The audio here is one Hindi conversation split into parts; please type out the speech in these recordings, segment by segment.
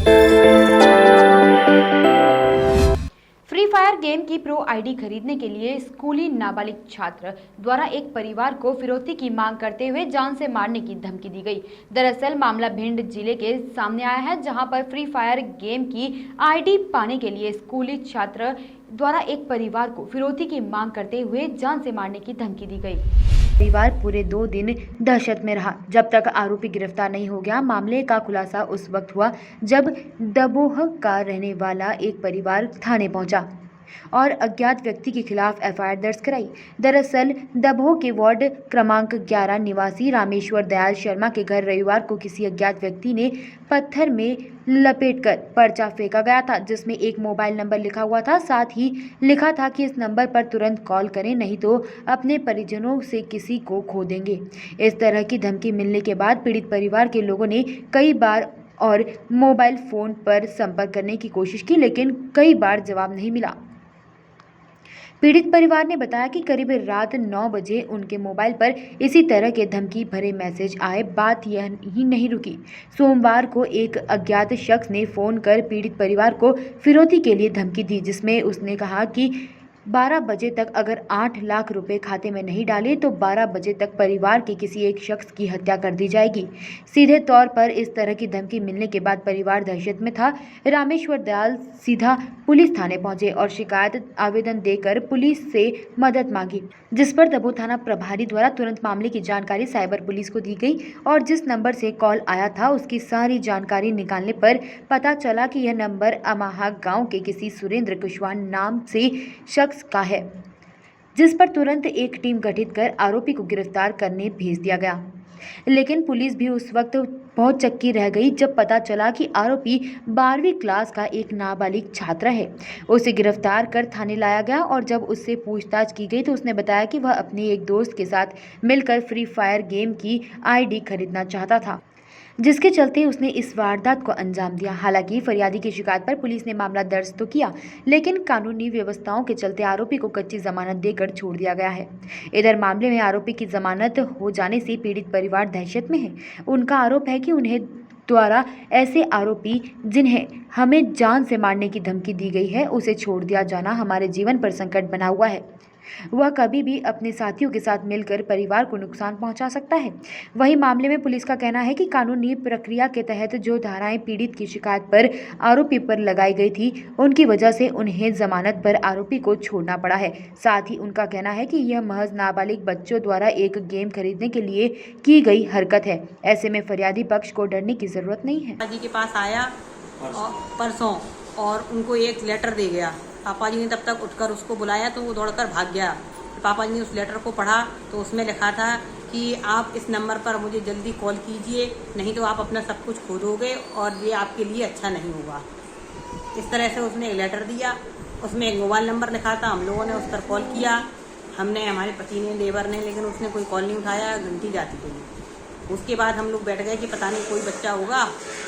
फ्री फायर गेम की प्रो आईडी खरीदने के लिए स्कूली नाबालिग छात्र द्वारा एक परिवार को फिरौती की मांग करते हुए जान से मारने की धमकी दी गई। दरअसल मामला भिंड जिले के सामने आया है, जहां पर फ्री फायर गेम की आईडी पाने के लिए स्कूली छात्र द्वारा एक परिवार को फिरौती की मांग करते हुए जान से मारने की धमकी दी गई। परिवार पूरे 2 दिन दहशत में रहा जब तक आरोपी गिरफ्तार नहीं हो गया। मामले का खुलासा उस वक्त हुआ जब दबोह का रहने वाला एक परिवार थाने पहुंचा और अज्ञात व्यक्ति के खिलाफ एफआईआर दर्ज कराई। दरअसल दबोह के वार्ड क्रमांक 11 निवासी रामेश्वर दयाल शर्मा के घर रविवार को किसी अज्ञात व्यक्ति ने पत्थर में लपेटकर पर्चा फेंका गया था, जिसमें एक मोबाइल नंबर लिखा हुआ था। साथ ही लिखा था कि इस नंबर पर तुरंत कॉल करें, नहीं तो अपने परिजनों से किसी को खो देंगे। इस तरह की धमकी मिलने के बाद पीड़ित परिवार के लोगों ने कई बार और मोबाइल फोन पर संपर्क करने की कोशिश की, लेकिन कई बार जवाब नहीं मिला। पीड़ित परिवार ने बताया कि करीब रात 9 बजे उनके मोबाइल पर इसी तरह के धमकी भरे मैसेज आए। बात यह ही नहीं रुकी। सोमवार को एक अज्ञात शख्स ने फोन कर पीड़ित परिवार को फिरौती के लिए धमकी दी, जिसमें उसने कहा कि 12 बजे तक अगर 8 लाख रुपए खाते में नहीं डाले तो 12 बजे तक परिवार के किसी एक शख्स की हत्या कर दी जाएगी। सीधे तौर पर इस तरह की धमकी मिलने के बाद परिवार दहशत में था। रामेश्वर दयाल सीधा पुलिस थाने पहुंचे और शिकायत आवेदन देकर पुलिस से मदद मांगी, जिस पर दबोह थाना प्रभारी द्वारा तुरंत मामले की जानकारी साइबर पुलिस को दी गई और जिस नंबर से कॉल आया था उसकी सारी जानकारी निकालने पर पता चला कि यह नंबर अमाहा गांव के किसी सुरेंद्र कुशवाहा नाम से शख्स का है, जिस पर तुरंत एक टीम गठित कर आरोपी को गिरफ्तार करने भेज दिया गया। लेकिन पुलिस भी उस वक्त बहुत चक्की रह गई जब पता चला कि आरोपी 12वीं क्लास का एक नाबालिग छात्र है। उसे गिरफ्तार कर थाने लाया गया और जब उससे पूछताछ की गई तो उसने बताया कि वह अपने एक दोस्त के साथ मिलकर फ्री फायर गेम की आईडी खरीदना चाहता था, जिसके चलते उसने इस वारदात को अंजाम दिया। हालांकि फरियादी की शिकायत पर पुलिस ने मामला दर्ज तो किया, लेकिन कानूनी व्यवस्थाओं के चलते आरोपी को कच्ची जमानत देकर छोड़ दिया गया है। इधर मामले में आरोपी की जमानत हो जाने से पीड़ित परिवार दहशत में है। उनका आरोप है कि उन्हें द्वारा ऐसे आरोपी जिन्हें हमें जान से मारने की धमकी दी गई है, उसे छोड़ दिया जाना हमारे जीवन पर संकट बना हुआ है। वह कभी भी अपने साथियों के साथ मिलकर परिवार को नुकसान पहुंचा सकता है। वहीं मामले में पुलिस का कहना है कि कानूनी प्रक्रिया के तहत जो धाराएं पीड़ित की शिकायत पर आरोपी पर लगाई गई थी, उनकी वजह से उन्हें जमानत पर आरोपी को छोड़ना पड़ा है। साथ ही उनका कहना है कि यह महज नाबालिग बच्चों द्वारा एक गेम खरीदने के लिए की गई हरकत है। ऐसे में फरियादी पक्ष को डरने की जरूरत नहीं है। जी के पास आया परसों और उनको एक लेटर दे गया। पापा जी ने तब तक उठकर उसको बुलाया तो वो दौड़कर भाग गया। पापा जी ने उस लेटर को पढ़ा तो उसमें लिखा था कि आप इस नंबर पर मुझे जल्दी कॉल कीजिए, नहीं तो आप अपना सब कुछ खो दोगे और ये आपके लिए अच्छा नहीं होगा। इस तरह से उसने एक लेटर दिया, उसमें एक मोबाइल नंबर लिखा था। हम लोगों ने उस पर कॉल किया, हमने, हमारे पति ने, लेबर ने, लेकिन उसने कोई कॉल नहीं उठाया, घंटी जाती रही। उसके बाद हम लोग बैठ गए कि पता नहीं कोई बच्चा होगा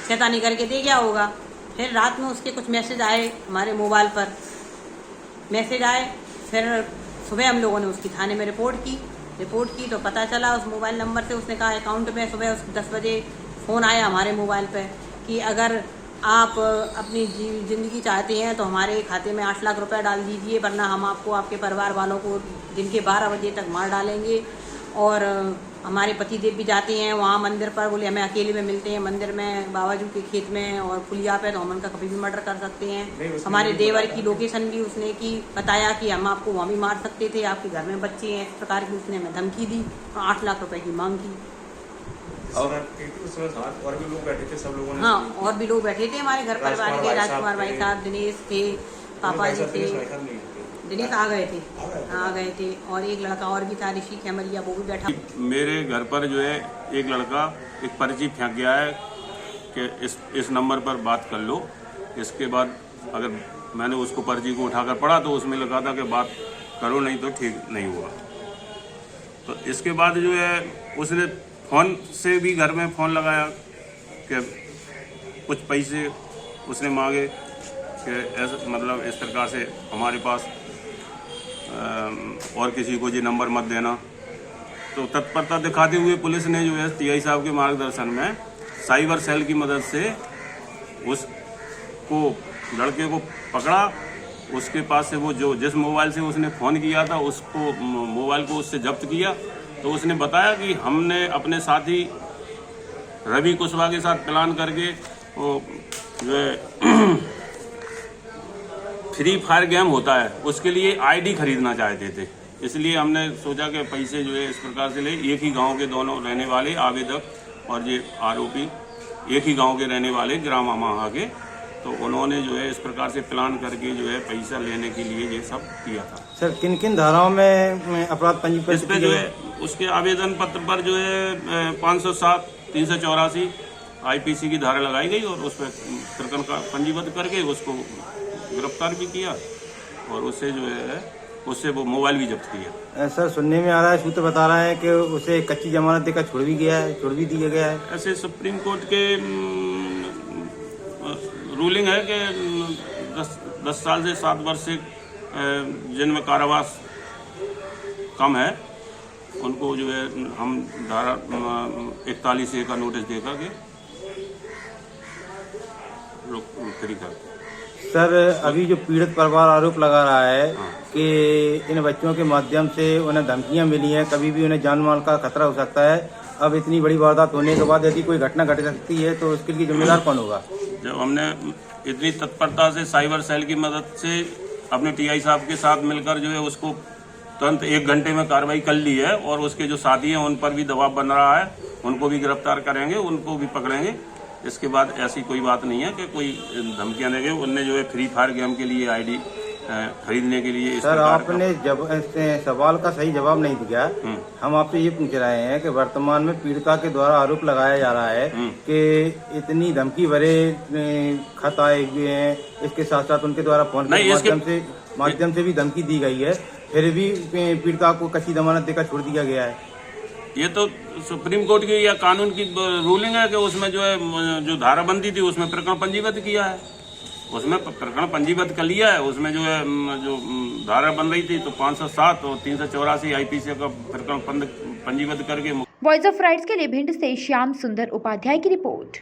शैतानी करके दे गया होगा। फिर रात में उसके कुछ मैसेज आए, हमारे मोबाइल पर मैसेज आए। फिर सुबह हम लोगों ने उसकी थाने में रिपोर्ट की तो पता चला उस मोबाइल नंबर से उसने कहा अकाउंट में सुबह 10 बजे फ़ोन आया हमारे मोबाइल पे कि अगर आप अपनी ज़िंदगी चाहते हैं तो हमारे खाते में 8 लाख रुपए डाल दीजिए, वरना हम आपको, आपके परिवार वालों को दिन के 12 बजे तक मार डालेंगे। और हमारे पति देव भी जाते हैं वहाँ मंदिर पर, बोले हमें अकेले में मिलते हैं मंदिर में, बाबाजू के खेत में और पुलिया पे, तो हम उनका कभी भी मर्डर कर सकते हैं। हमारे देवर की लोकेशन भी उसने की बताया कि हम आपको वहाँ भी मार सकते थे, आपके घर में बच्चे हैं, इस प्रकार की उसने हमें धमकी दी और 8 लाख रुपए की मांग की। और भी लोग बैठे थे, सब लोगों ने? हाँ, और भी लोग बैठे थे हमारे घर परिवार के, राजकुमार भाई साहब, दिनेश थे, पापा जी थे, दिनेश आ गए थे और एक लड़का और भी था, ऋषि खेमरिया, वो भी बैठा। मेरे घर पर जो है एक लड़का एक पर्ची फेंक गया है कि इस नंबर पर बात कर लो। इसके बाद अगर मैंने उसको पर्ची को उठाकर पढ़ा तो उसमें लिखा था कि बात करो नहीं तो ठीक नहीं हुआ। तो इसके बाद जो है उसने फ़ोन से भी घर में फ़ोन लगाया कि कुछ पैसे उसने मांगे कि ऐसा, मतलब इस प्रकार से हमारे पास और किसी को ये नंबर मत देना। तो तत्परता दिखाते हुए पुलिस ने जो है टीआई साहब के मार्गदर्शन में साइबर सेल की मदद से उस को लड़के को पकड़ा, उसके पास से वो जो जिस मोबाइल से उसने फ़ोन किया था उसको मोबाइल को उससे जब्त किया। तो उसने बताया कि हमने अपने साथी रवि कुशवाहा के साथ प्लान करके वो जो है फ्री फायर गेम होता है उसके लिए आईडी खरीदना चाहते थे। इसलिए हमने सोचा कि पैसे जो है इस प्रकार से ले, एक ही गांव के दोनों रहने वाले आवेदक और ये आरोपी एक ही गांव के रहने वाले ग्राम अमाहा के, तो उन्होंने जो है इस प्रकार से प्लान करके जो है पैसा लेने के लिए ये सब किया था। सर किन किन धाराओं में अपराध पंजीकृत इस पे जो है उसके आवेदन पत्र पर जो है 507, 384 IPC की धारा लगाई गई और उस पर प्रकरण का पंजीबद्ध करके उसको गिरफ्तार भी किया और उससे जो है उससे वो मोबाइल भी जब्त किया। सर सुनने में आ रहा है, सूत्र बता रहा है कि उसे कच्ची जमानत देकर छोड़ भी दिया गया है। ऐसे सुप्रीम कोर्ट के रूलिंग है कि 10 साल से 7 वर्ष से जिनमें कारावास कम है उनको जो है हम धारा 41A का नोटिस देकर के फ्री करते। सर अभी जो पीड़ित परिवार आरोप लगा रहा है कि इन बच्चों के माध्यम से उन्हें धमकियां मिली हैं, कभी भी उन्हें जान माल का खतरा हो सकता है। अब इतनी बड़ी वारदात होने के बाद यदि कोई घटना घट सकती है तो उसके लिए जिम्मेदार कौन होगा? जब हमने इतनी तत्परता से साइबर सेल की मदद से अपने TI साहब के साथ मिलकर जो है उसको तुरंत 1 घंटे में कार्रवाई कर ली है और उसके जो साथी हैं उन पर भी दबाव बन रहा है, उनको भी गिरफ्तार करेंगे, उनको भी पकड़ेंगे। इसके बाद ऐसी कोई बात नहीं है कि कोई धमकियां देंगे। उनने जो है फ्री फायर गेम के लिए आईडी खरीदने के लिए सर आपने जब सवाल का सही जवाब नहीं दिया। हम आपसे ये पूछ रहे हैं कि वर्तमान में पीड़िता के द्वारा आरोप लगाया जा रहा है कि इतनी धमकी भरे खत आए हुए हैं, इसके साथ साथ उनके द्वारा फोन के माध्यम से भी धमकी दी गई है, फिर भी पीड़िता को कच्ची जमानत देकर छोड़ दिया गया है। ये तो सुप्रीम कोर्ट की या कानून की रूलिंग है कि उसमें जो है जो धाराबंदी थी उसमें प्रकरण पंजीबद्ध किया है, उसमें प्रकरण पंजीबद्ध कर लिया है। उसमें जो है जो धारा बन रही थी तो 507 और 384 IPC का प्रकरण पंजीबद्ध करके। वॉइस ऑफ राइट्स के लिए भिंड से श्याम सुंदर उपाध्याय की रिपोर्ट।